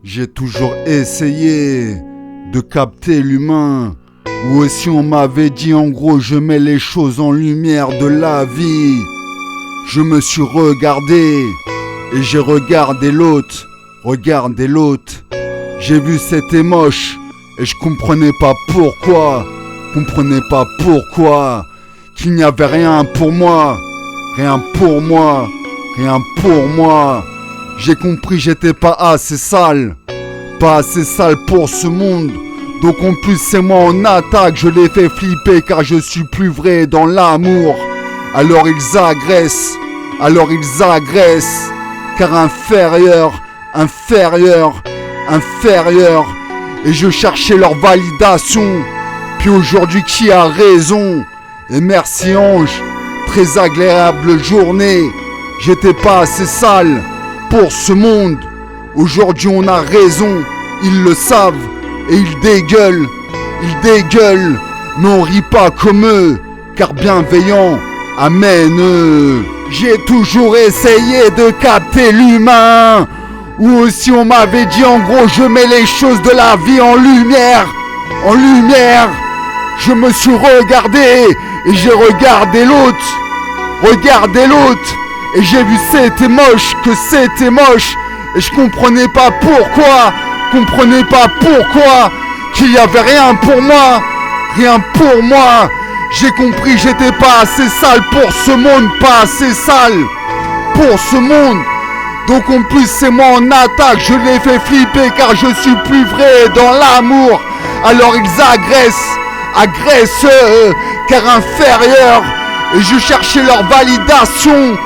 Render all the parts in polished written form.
J'ai toujours essayé de capter l'humain. Ou aussi on m'avait dit en gros je mets les choses en lumière de la vie. Je me suis regardé et j'ai regardé l'autre. Regardez l'autre. J'ai vu c'était moche et je comprenais pas pourquoi. Comprenais pas pourquoi. Qu'il n'y avait rien pour moi. Rien pour moi. Rien pour moi. J'ai compris j'étais pas assez sale. Pas assez sale pour ce monde. Donc en plus c'est moi en attaque. Je les fais flipper car je suis plus vrai dans l'amour. Alors ils agressent. Alors ils agressent. Car inférieur. Et je cherchais leur validation. Puis aujourd'hui qui a raison? Et merci ange. Très agréable journée. J'étais pas assez sale pour ce monde. Aujourd'hui on a raison. Ils le savent. Et ils dégueulent. Mais on rit pas comme eux. Car bienveillant. Amen. J'ai toujours essayé de capter l'humain. Ou aussi on m'avait dit en gros je mets les choses de la vie en lumière. Je me suis regardé et j'ai regardé l'autre. Et j'ai vu c'était moche, Et je comprenais pas pourquoi. Qu'il y avait rien pour moi. J'ai compris j'étais pas assez sale pour ce monde. Donc en plus c'est moi en attaque. Je les fais flipper car je suis plus vrai dans l'amour. Alors ils agressent car inférieur. Et je cherchais leur validation.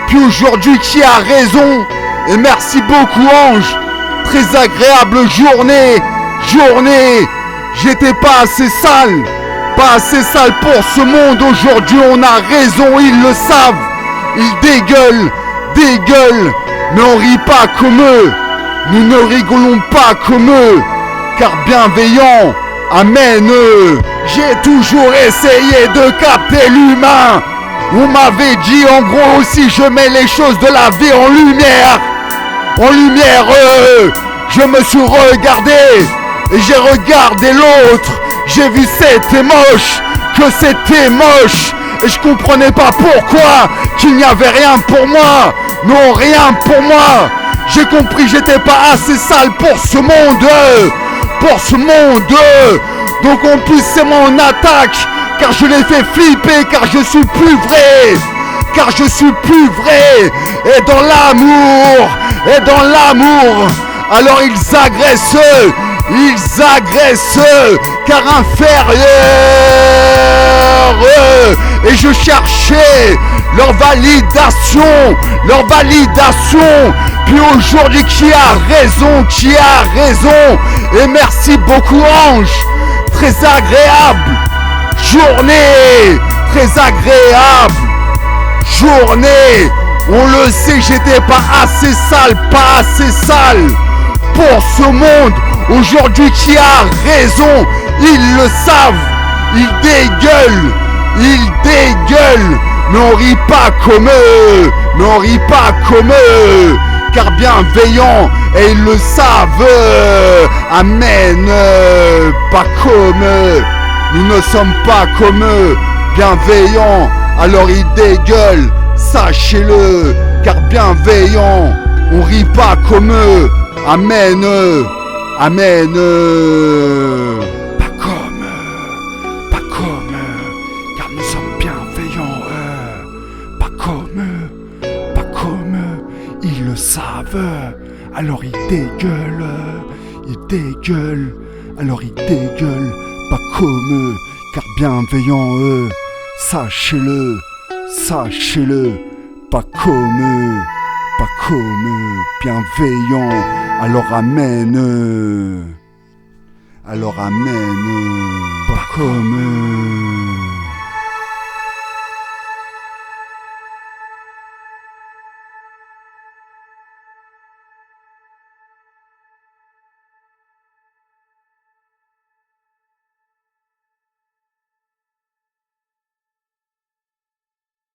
Puis aujourd'hui qui a raison? Et merci beaucoup ange. Très agréable journée. J'étais pas assez sale pour ce monde. Aujourd'hui on a raison, ils le savent. Ils dégueulent. Mais on rit pas comme eux. Nous ne rigolons pas comme eux. Car bienveillant, amen. J'ai toujours essayé de capter l'humain. On m'avait dit en gros aussi je mets les choses de la vie en lumière. Je me suis regardé et j'ai regardé l'autre. J'ai vu c'était moche. Et je comprenais pas pourquoi. Qu'il n'y avait rien pour moi. Non, rien pour moi. J'ai compris j'étais pas assez sale pour ce monde. Donc en plus c'est moi en attaque. Car je les fais flipper. Car je suis plus vrai. Et dans l'amour. Alors ils agressent. Car inférieur. Et je cherchais leur validation. Puis aujourd'hui qui a raison? Et merci beaucoup ange. Très agréable journée. On le sait, j'étais pas assez sale pour ce monde. Aujourd'hui qui a raison? Ils le savent. Ils dégueulent. Mais on rit pas comme eux. Car bienveillant, et ils le savent. Amen. Pas comme eux. Nous ne sommes pas comme eux. Bienveillants, alors ils dégueulent. Sachez-le. Car bienveillant, on rit pas comme eux. Amen. Pas comme eux, car nous sommes bienveillants. Pas comme eux, ils le savent. Alors ils dégueulent. Alors ils dégueulent. Pas comme eux, car bienveillants eux. Sachez-le. Pas comme eux, bienveillants. Alors amen. Pas comme eux.